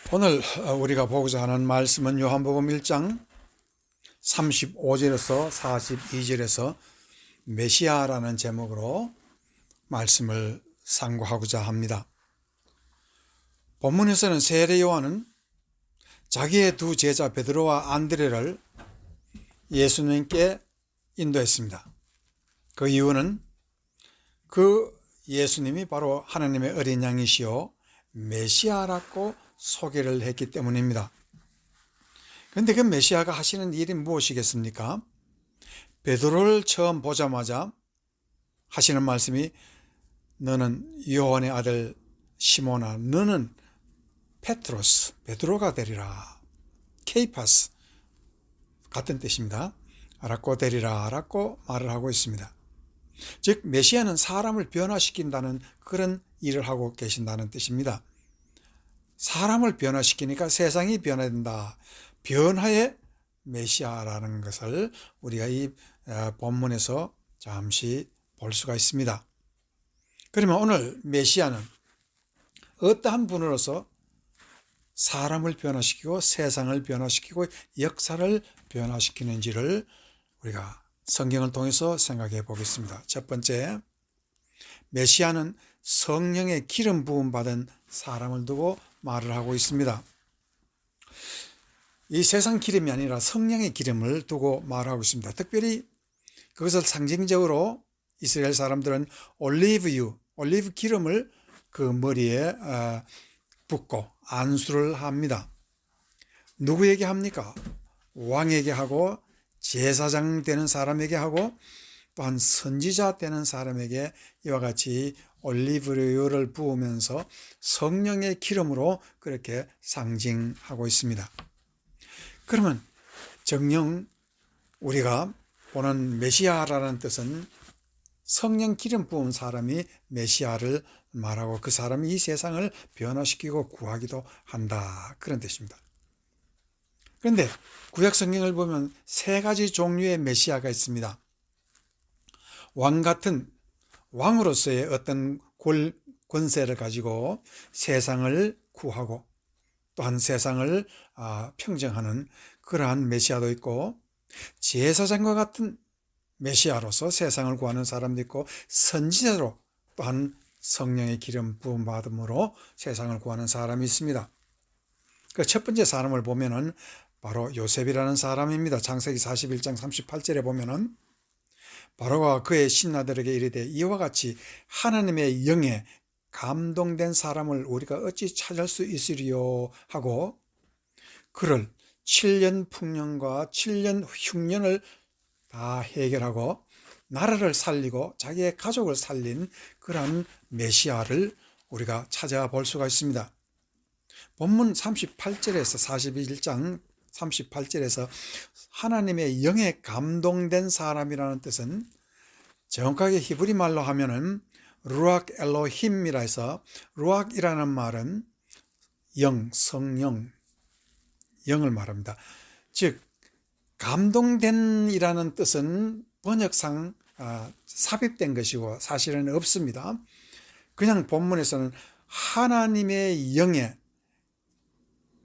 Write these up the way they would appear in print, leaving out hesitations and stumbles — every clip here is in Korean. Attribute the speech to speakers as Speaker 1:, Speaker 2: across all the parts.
Speaker 1: 오늘 우리가 보고자 하는 말씀은 요한복음 1장 35절에서 42절에서 메시아라는 제목으로 말씀을 상고하고자 합니다. 본문에서는 세례 요한은 자기의 두 제자 베드로와 안드레를 예수님께 인도했습니다. 그 이유는 그 예수님이 바로 하나님의 어린 양이시요 메시아라고 소개를 했기 때문입니다. 그런데 그 메시아가 하시는 일이 무엇이겠습니까? 베드로를 처음 보자마자 하시는 말씀이 너는 요한의 아들 시몬아, 너는 페트로스, 베드로가 되리라. 케이파스 같은 뜻입니다. 라고 되리라 라고 말을 하고 있습니다. 즉 메시아는 사람을 변화시킨다는 그런 일을 하고 계신다는 뜻입니다. 사람을 변화시키니까 세상이 변화된다. 변화의 메시아라는 것을 우리가 이 본문에서 잠시 볼 수가 있습니다. 그러면 오늘 메시아는 어떠한 분으로서 사람을 변화시키고 세상을 변화시키고 역사를 변화시키는지를 우리가 성경을 통해서 생각해 보겠습니다. 첫 번째, 메시아는 성령의 기름 부음 받은 사람을 두고 말을 하고 있습니다. 이 세상 기름이 아니라 성령의 기름을 두고 말하고 있습니다. 특별히 그것을 상징적으로 이스라엘 사람들은 올리브 기름을 그 머리에 붓고 안수를 합니다. 누구에게 합니까? 왕에게 하고 제사장 되는 사람에게 하고 또한 선지자 되는 사람에게 이와 같이 올리브유를 부으면서 성령의 기름으로 그렇게 상징하고 있습니다. 그러면 정녕 우리가 보는 메시아라는 뜻은 성령 기름 부은 사람이 메시아를 말하고 그 사람이 이 세상을 변화시키고 구하기도 한다, 그런 뜻입니다. 그런데 구약 성경을 보면 세 가지 종류의 메시아가 있습니다. 왕 같은 왕으로서의 어떤 권세를 가지고 세상을 구하고 또한 세상을 평정하는 그러한 메시아도 있고, 제사장과 같은 메시아로서 세상을 구하는 사람도 있고, 선지자로 또한 성령의 기름 부음 받음으로 세상을 구하는 사람이 있습니다. 그 첫 번째 사람을 보면은 바로 요셉이라는 사람입니다. 창세기 41장 38절에 보면은 바로가 그의 신하들에게 이르되 이와 같이 하나님의 영에 감동된 사람을 우리가 어찌 찾을 수 있으리요 하고 그를 7년 풍년과 7년 흉년을 다 해결하고 나라를 살리고 자기의 가족을 살린 그러한 메시아를 우리가 찾아볼 수가 있습니다. 본문 38절에서 41장 38절에서 하나님의 영에 감동된 사람이라는 뜻은 정확하게 히브리 말로 하면은 루악 엘로힘이라 해서, 루악이라는 말은 영, 성령, 영을 말합니다. 즉 감동된 이라는 뜻은 번역상 삽입된 것이고 사실은 없습니다. 그냥 본문에서는 하나님의 영에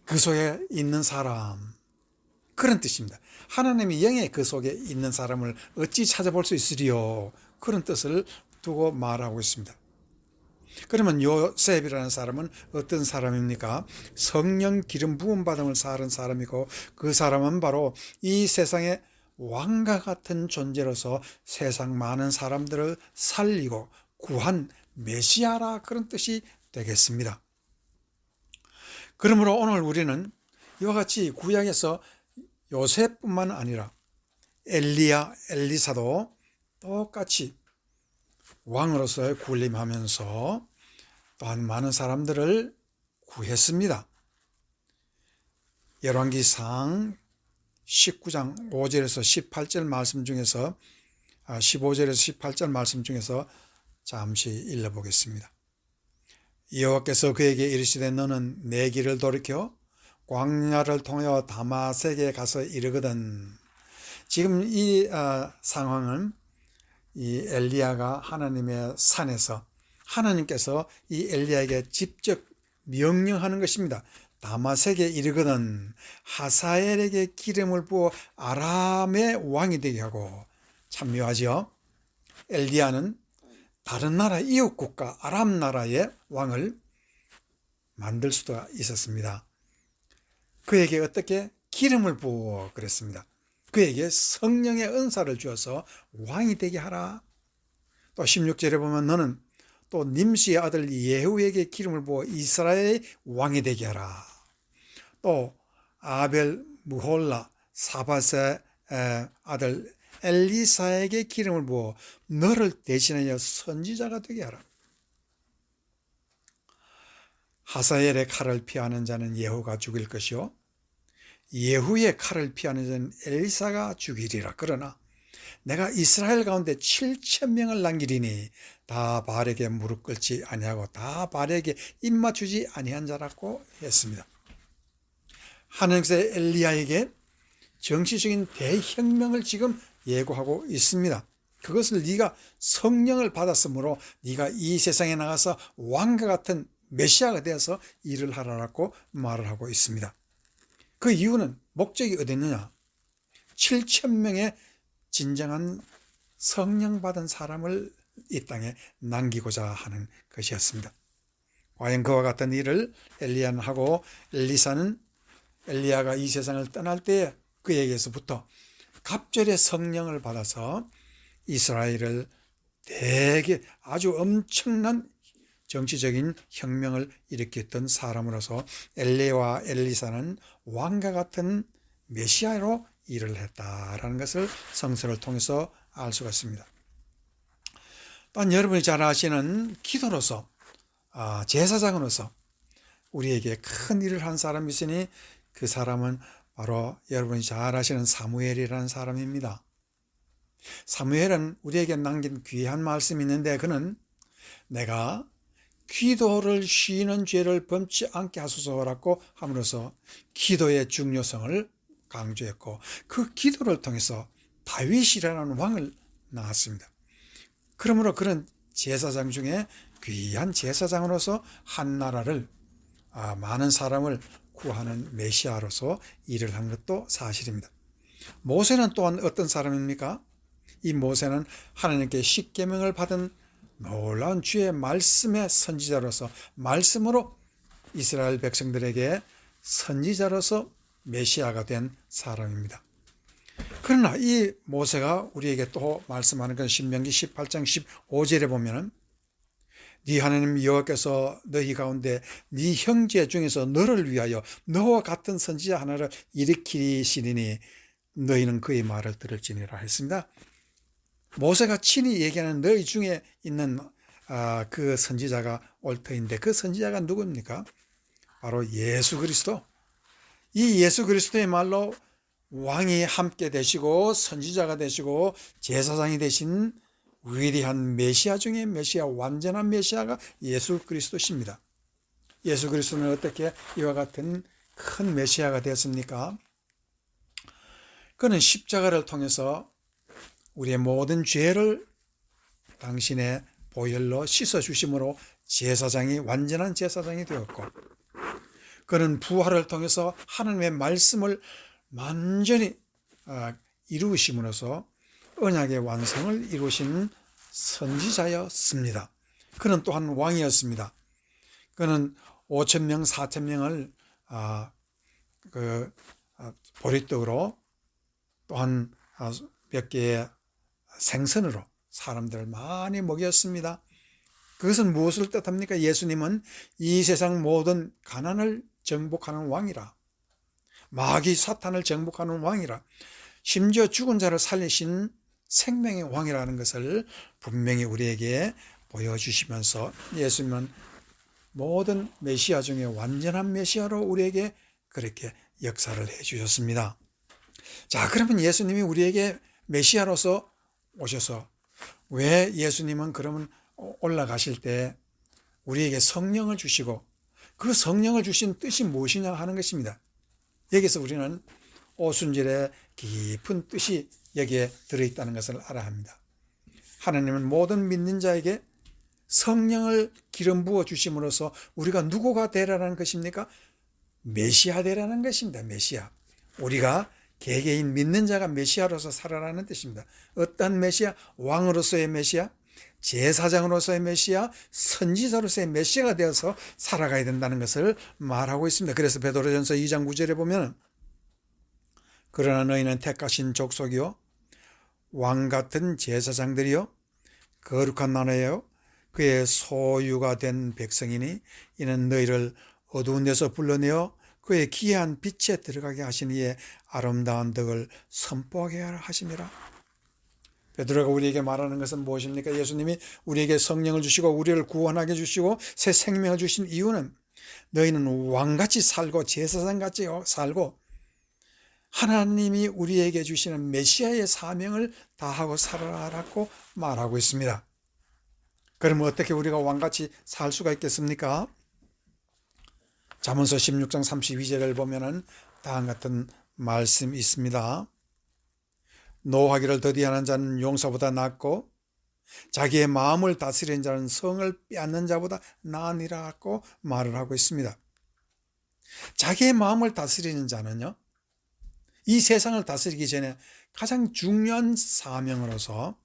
Speaker 1: 그 속에 있는 사람, 그런 뜻입니다. 하나님의 영에 그 속에 있는 사람을 어찌 찾아볼 수 있으리요, 그런 뜻을 두고 말하고 있습니다. 그러면 요셉이라는 사람은 어떤 사람입니까? 성령 기름 부음 받음을 사는 사람이고, 그 사람은 바로 이 세상의 왕과 같은 존재로서 세상 많은 사람들을 살리고 구한 메시아라, 그런 뜻이 되겠습니다. 그러므로 오늘 우리는 이와 같이 구약에서 요셉뿐만 아니라 엘리야, 엘리사도 똑같이 왕으로서 군림하면서 또한 많은 사람들을 구했습니다. 열왕기상 19장 5절에서 18절 말씀 중에서 15절에서 18절 말씀 중에서 잠시 읽어보겠습니다. 여호와께서 그에게 이르시되 너는 내 길을 돌이켜 광야를 통하여 다마섹에 가서 이르거든. 지금 이 상황은 이 엘리야가 하나님의 산에서 하나님께서 이 엘리야에게 직접 명령하는 것입니다. 다마섹에 이르거든 하사엘에게 기름을 부어 아람의 왕이 되게 하고. 참 묘하지요. 엘리야는 다른 나라 이웃 국가 아람 나라의 왕을 만들 수도 있었습니다. 그에게 어떻게 기름을 부어 그랬습니다. 그에게 성령의 은사를 주어서 왕이 되게 하라. 또 16절에 보면 너는 또 님시의 아들 예후에게 기름을 부어 이스라엘의 왕이 되게 하라. 또 아벨 무홀라 사밧의 아들 엘리사에게 기름을 부어 너를 대신하여 선지자가 되게 하라. 하사엘의 칼을 피하는 자는 예후가 죽일 것이요 예후의 칼을 피하는 자는 엘리사가 죽이리라. 그러나 내가 이스라엘 가운데 7,000명을 남기리니 다 바알에게 무릎 꿇지 아니하고 다 바알에게 입 맞추지 아니한 자라고 했습니다. 하나님께서 엘리야에게 정치적인 대혁명을 지금 예고하고 있습니다. 그것을 네가 성령을 받았으므로 네가 이 세상에 나가서 왕과 같은 메시아가 되어서 일을 하라고 말을 하고 있습니다. 그 이유는 목적이 어디 있느냐? 7,000명의 진정한 성령 받은 사람을 이 땅에 남기고자 하는 것이었습니다. 과연 그와 같은 일을 엘리야는 하고 엘리사는 엘리야가 이 세상을 떠날 때에 그에게서부터 갑절의 성령을 받아서 이스라엘을 되게 아주 엄청난 정치적인 혁명을 일으켰던 사람으로서 엘리야와 엘리사는 왕과 같은 메시아로 일을 했다라는 것을 성서를 통해서 알 수가 있습니다. 또한 여러분이 잘 아시는 기도로서 제사장으로서 우리에게 큰 일을 한 사람이 있으니 그 사람은 바로 여러분이 잘 아시는 사무엘이라는 사람입니다. 사무엘은 우리에게 남긴 귀한 말씀이 있는데 그는 내가 기도를 쉬는 죄를 범치 않게 하소서라고 함으로써 기도의 중요성을 강조했고 그 기도를 통해서 다윗이라는 왕을 낳았습니다. 그러므로 그런 제사장 중에 귀한 제사장으로서 한 나라를 많은 사람을 구하는 메시아로서 일을 한 것도 사실입니다. 모세는 또한 어떤 사람입니까? 이 모세는 하나님께 십계명을 받은 놀라운 주의 말씀의 선지자로서 말씀으로 이스라엘 백성들에게 선지자로서 메시아가 된 사람입니다. 그러나 이 모세가 우리에게 또 말씀하는 건 신명기 18장 15절에 보면 네 하나님 여호와께서 너희 가운데 네 형제 중에서 너를 위하여 너와 같은 선지자 하나를 일으키시리니 너희는 그의 말을 들을지니라 했습니다. 모세가 친히 얘기하는 너희 중에 있는 그 선지자가 올 터인데 그 선지자가 누굽니까? 바로 예수 그리스도. 이 예수 그리스도의 말로 왕이 함께 되시고 선지자가 되시고 제사장이 되신 위대한 메시아 중에 메시아, 완전한 메시아가 예수 그리스도십니다. 예수 그리스도는 어떻게 이와 같은 큰 메시아가 되었습니까? 그는 십자가를 통해서 우리의 모든 죄를 당신의 보혈로 씻어주심으로 제사장이 완전한 제사장이 되었고 그는 부활을 통해서 하나님의 말씀을 완전히 이루심으로써 언약의 완성을 이루신 선지자였습니다. 그는 또한 왕이었습니다. 그는 5,000명, 4,000명을 보리떡으로 또한 몇 개의 생선으로 사람들을 많이 먹였습니다. 그것은 무엇을 뜻합니까? 예수님은 이 세상 모든 가난을 정복하는 왕이라, 마귀 사탄을 정복하는 왕이라, 심지어 죽은 자를 살리신 생명의 왕이라는 것을 분명히 우리에게 보여주시면서 예수님은 모든 메시아 중에 완전한 메시아로 우리에게 그렇게 역사를 해주셨습니다. 자, 그러면 예수님이 우리에게 메시아로서 오셔서 왜 예수님은 그러면 올라가실 때 우리에게 성령을 주시고 그 성령을 주신 뜻이 무엇이냐 하는 것입니다. 여기서 우리는 오순절의 깊은 뜻이 여기에 들어있다는 것을 알아야 합니다. 하나님은 모든 믿는 자에게 성령을 기름 부어 주심으로써 우리가 누구가 되라는 것입니까? 메시아 되라는 것입니다. 메시아. 우리가 개개인 믿는 자가 메시아로서 살아라는 뜻입니다. 어떤 메시아? 왕으로서의 메시아, 제사장으로서의 메시아, 선지자로서의 메시아가 되어서 살아가야 된다는 것을 말하고 있습니다. 그래서 베드로전서 2장 9절에 보면 그러나 너희는 택하신 족속이요 왕 같은 제사장들이요 거룩한 나라요 그의 소유가 된 백성이니 이는 너희를 어두운 데서 불러내어 그의 기이한 빛에 들어가게 하신 이의 아름다운 덕을 선포하게 하심이라. 베드로가 우리에게 말하는 것은 무엇입니까? 예수님이 우리에게 성령을 주시고 우리를 구원하게 주시고 새 생명을 주신 이유는 너희는 왕같이 살고 제사장같이 살고 하나님이 우리에게 주시는 메시아의 사명을 다하고 살아라고 말하고 있습니다. 그러면 어떻게 우리가 왕같이 살 수가 있겠습니까? 잠언서 16장 32절을 보면은 다음과 같은 말씀이 있습니다. 노하기를 더디하는 자는 용사보다 낫고 자기의 마음을 다스리는 자는 성을 빼앗는 자보다 나으니라고 말을 하고 있습니다. 자기의 마음을 다스리는 자는요, 이 세상을 다스리기 전에 가장 중요한 사명으로서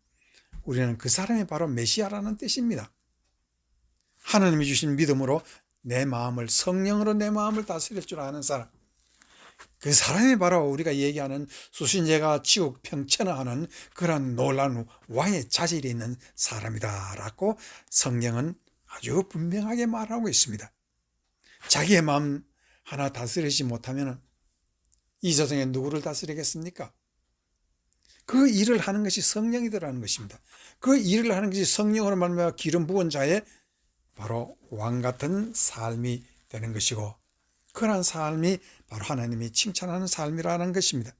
Speaker 1: 우리는 그 사람이 바로 메시아라는 뜻입니다. 하나님이 주신 믿음으로 내 마음을, 성령으로 내 마음을 다스릴 줄 아는 사람, 그 사람이 바로 우리가 얘기하는 수신제가 지옥 평천하는 그런 놀라운 왕의 자질이 있는 사람이다라고 성경은 아주 분명하게 말하고 있습니다. 자기의 마음 하나 다스리지 못하면 이 세상에 누구를 다스리겠습니까? 그 일을 하는 것이 성령이더라는 것입니다. 그 일을 하는 것이 성령으로 말미암아 기름 부은 자의 바로 왕 같은 삶이 되는 것이고, 그러한 삶이 바로 하나님이 칭찬하는 삶이라는 것입니다.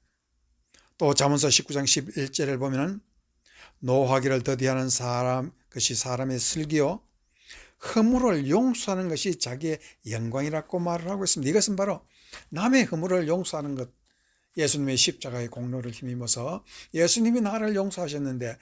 Speaker 1: 또 잠언서 19장 11절을 보면 노하기를 더디하는 사람, 그것이 사람의 슬기요 허물을 용서하는 것이 자기의 영광이라고 말을 하고 있습니다. 이것은 바로 남의 허물을 용서하는 것, 예수님의 십자가의 공로를 힘입어서 예수님이 나를 용서하셨는데